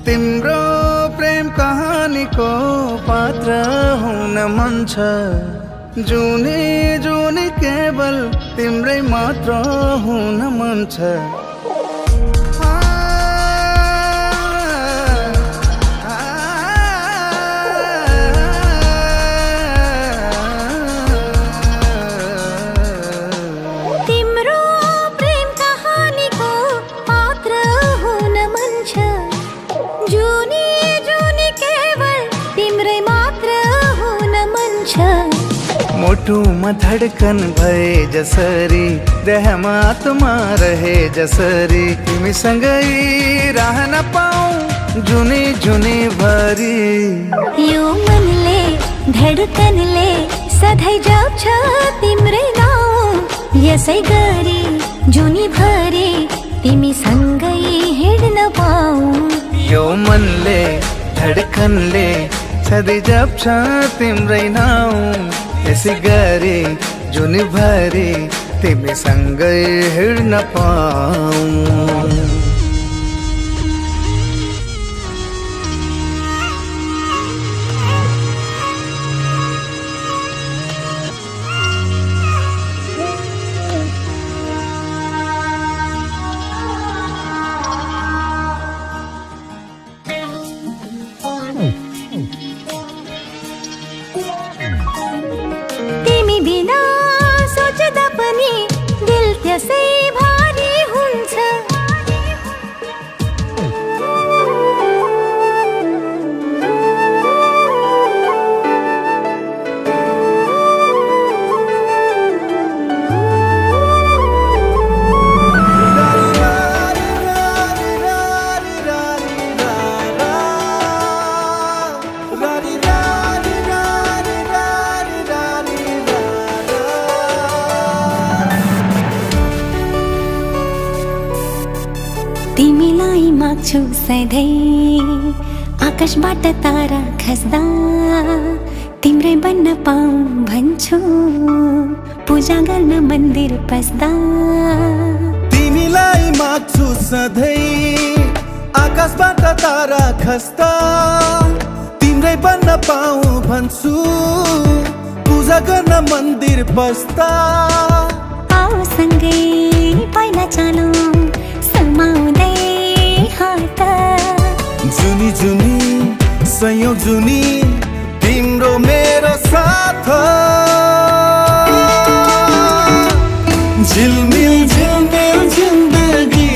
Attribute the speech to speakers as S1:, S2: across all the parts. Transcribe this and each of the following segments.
S1: तिम्रो प्रेम कहानीको पात्र हुन मन छ। जुनी जुनी केवल तिम्रै मात्र हुन मन छ। मुटुमा धडकन भए जसरी, देहमा आत्मा रहे जसरी, तिमीसँगै रहन पाऊँ जुनी जुनी भरी।
S2: यो मनले धडकनले सधैँ जान्छ तिम्रै नाउँ, यसै गरी जुनी भरी तिमीसँगै हिँड्न पाऊँ।
S1: यो मनले धडकनले सधैँ जान्छ तिम्रै नाउँ, यसै गरी जुनी भरी तिमीसँगै हिँड्न पाऊँ।
S2: तिमी बिना सोच्दा पनि दिल त्यसै भारी हुन्छ। तिमीलाई माग्छु सधैँ आकाशबाट तारा खस्दा, तिम्रै बन्न पाऊँ भन्छु पूजा गर्न मन्दिर पस्दा।
S3: तिमीलाई माग्छु सधैँ आकाशबाट तारा खस्दा, तिम्रै बन्न पाऊँ भन्छु पूजा गर्न मन्दिर पस्दा।
S2: आओ सँगै पहिला चलौँ समाउँदै हात,
S3: जुनी जुनी सयौं जुनी तिम्रो मेरो साथ। झिलमिल झिलमिल जिन्दगी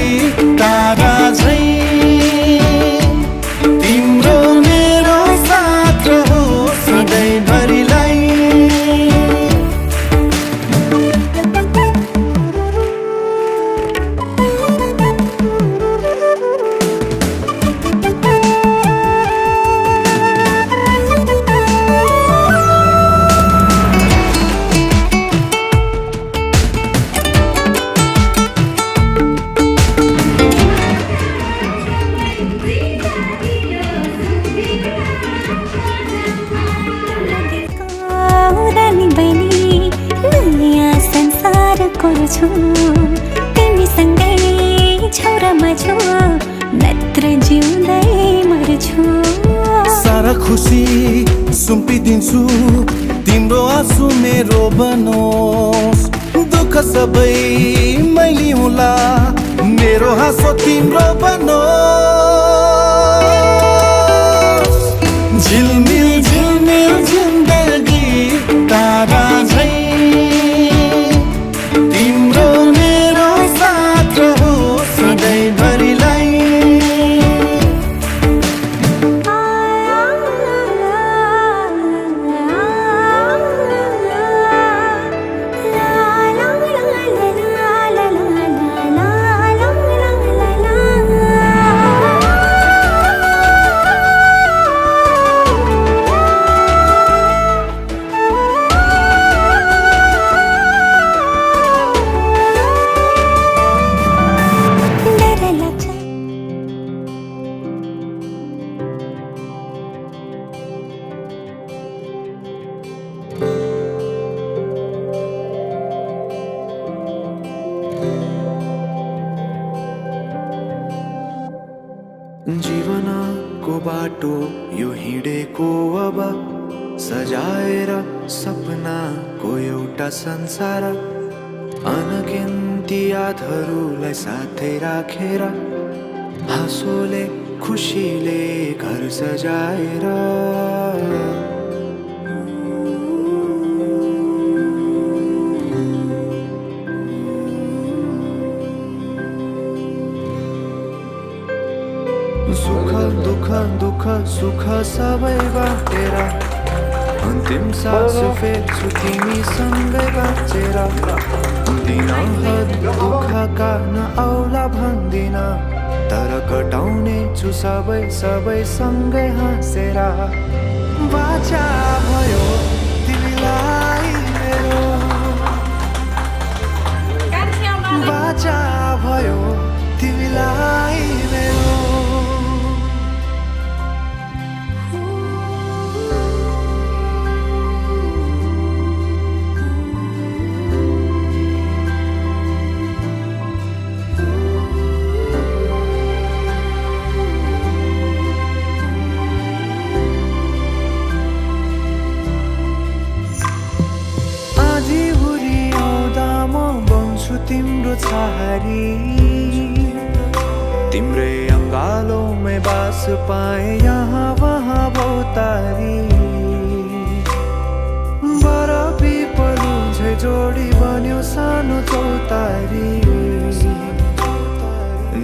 S3: तारा झैं तिम्रो मेरो साथ हो सधैँभरिलाई।
S2: तिमीसँगै छौरामा छु नत्र जिउँदै मर्छु।
S3: सारा खुसी सुम्पिदिन्छु तिम्रो आँसु मेरो बनोस्, दुःख सबै मैले होला मेरो हाँसो तिम्रो बनोस्। झिलमिल झिलमिल जिन्दगी तारा झैं तिम्रो मेरो साथ हो सधैँभरिलाई। बाटो यो हिँडेको अब सजाएर सपनाको एउटा संसार अनगिन्ती यादहरूलाई साथै राखेर हाँसोले खुसीले घर सजाएर सुख दुःख दुःख सुख सबै बाटेर अन्तिम सास फेर्छु तिमीसँगै बाँचेर दिनहद दुःखका नआउला भन्दिन तर कटाउने छु सबै सबै सँगै हाँसेर बाचा भयो तिमीलाई मेरो बाचा भयो तिमीलाई मेरो तिम्रो छहारी तिम्रै अङ्गालोमै बास पाए यहाँ वहाँ बहुतारी बर पिपलु झै जोडी बन्यो सानो चौतारी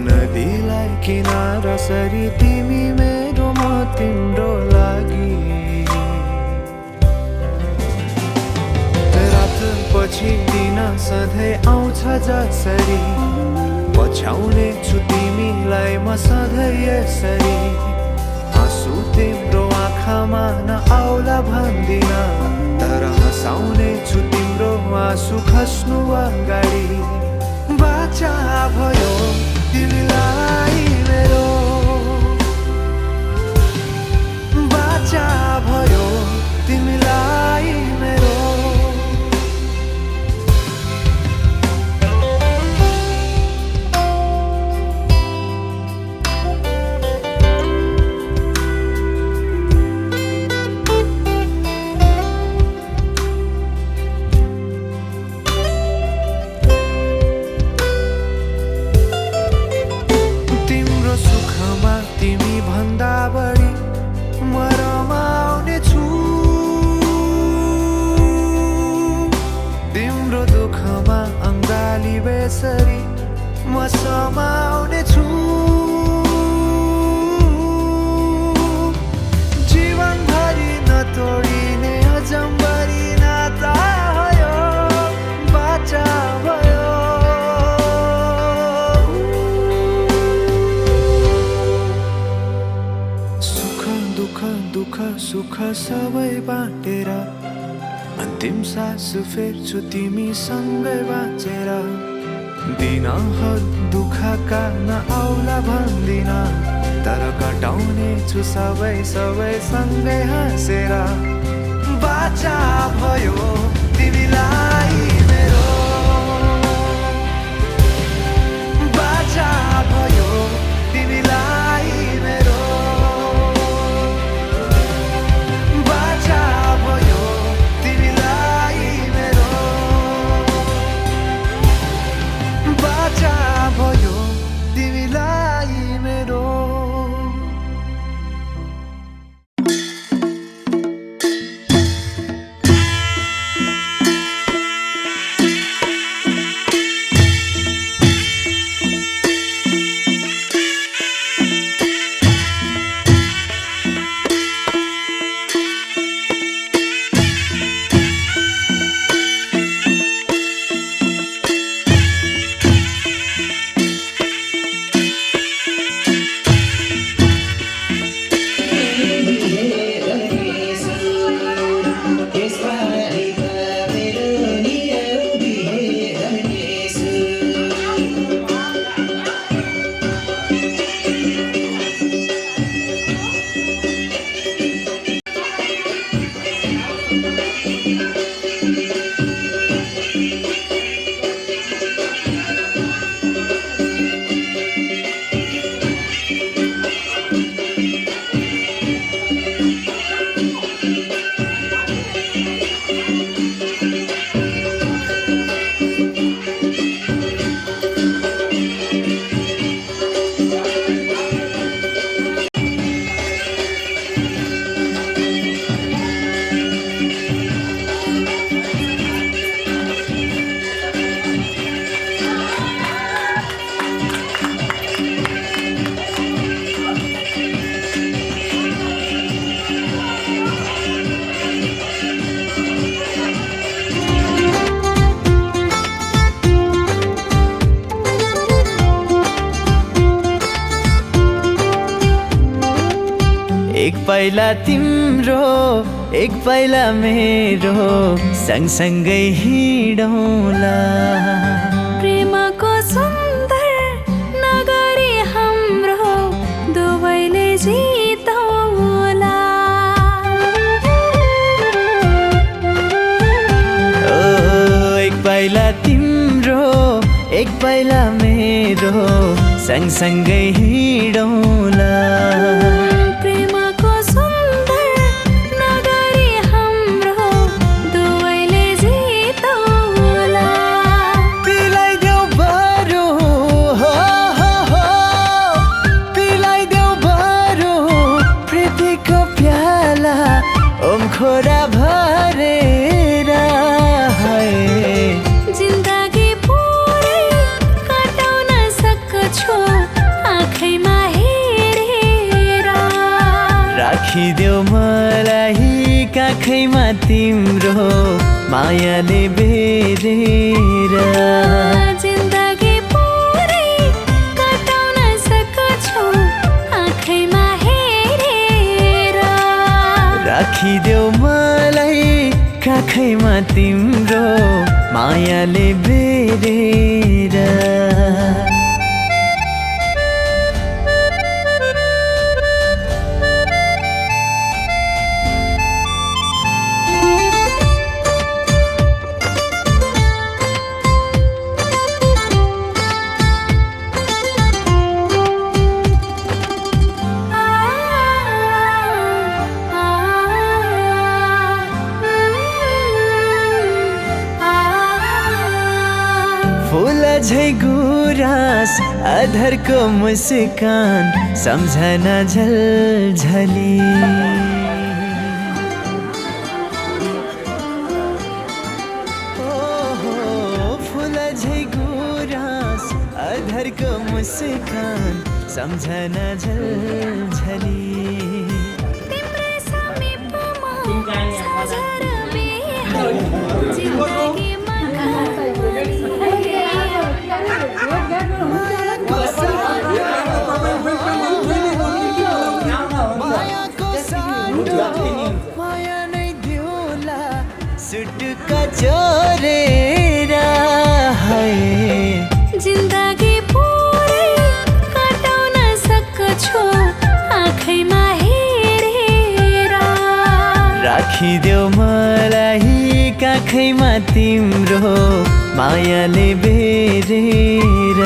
S3: नदीलाई किनारा सरी तिमी मेरो म तिम्रो लागि पछि दिन सधैँ आउँछ जसरी पछ्याउने छु तिमीलाई म सधैँ यसरी आँसु तिम्रो आँखामा नआउला भन्दिन तर हँसाउने छु तिम्रो आँसु खस्नु अगाडि बाचा भयो तिमीलाई मेरो बाचा भयो तिमीलाई मेरो म समाउने छु जीवनभरि नतोडिने अजम्बरी नाता भयो बाचा भयो सुख दुःख दुःख सुख सबै बाटेर अन्तिम सास फेर्छु तिमीसँगै बाँचेर दिनहद दुःखका नआउला भन्दिन तर कटाउने छु सबै सबै सँगै हाँसेर बाचा भयो तिमीलाई मेरो बाचा भयो तिमीलाई मेरो बाचा भयो तिमीलाई मेरो बाचा भयो तिमीलाई मेरो
S4: पाइला तिम्रो एक पाइला मेरो सँगसँगै हिँडौँला
S2: प्रेमको सुन्दर नगरी हाम्रो दुवैले जितौँला
S4: एक पाइला तिम्रो एक पाइला मेरो सँगसँगै हिँडौँला
S2: प्रेमको सुन्दर नगरी हाम्रो दुवैले जितौँला
S4: पिलाइदेऊ बरु हो हो हो पिलाइदेऊ बरु प्रीतिको प्याला ओम खोरा भरेर
S2: जिन्दगी पुरै कटाउन सक्छु आँखैमा हेरेर
S4: राखिदेऊ मलाई काखैमा तिम्रो मायाले बेरेर
S2: जिन्दगी पुरै कटाउन सक्छु आँखैमा हेरेर
S4: राखिदेऊ मलाई काखैमा तिम्रो मायाले बेरेर फूल झै गुराँस अधरको मुस्कान सम्झना झलझली फूल झै गुराँस अधरको मुस्कान सम्झना झलझली
S2: तिम्रै समीपमा साझर बेहाल जिन्दगीमा
S4: माया नै दिउला सुटुका चोरेर
S2: जिन्दगी पुरै कटाउन सक्छु आँखैमा हेरेर
S4: राखिदेऊ मलाई काखैमा तिम्रो मायाले बेरेर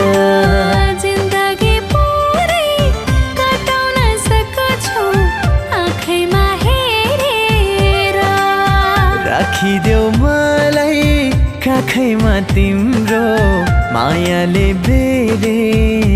S2: जिन्दगी पुरै कटाउन सक्छु आँखैमा हेरेर
S4: राखिदेऊ मलाई काखैमा तिम्रो मायाले बेरेर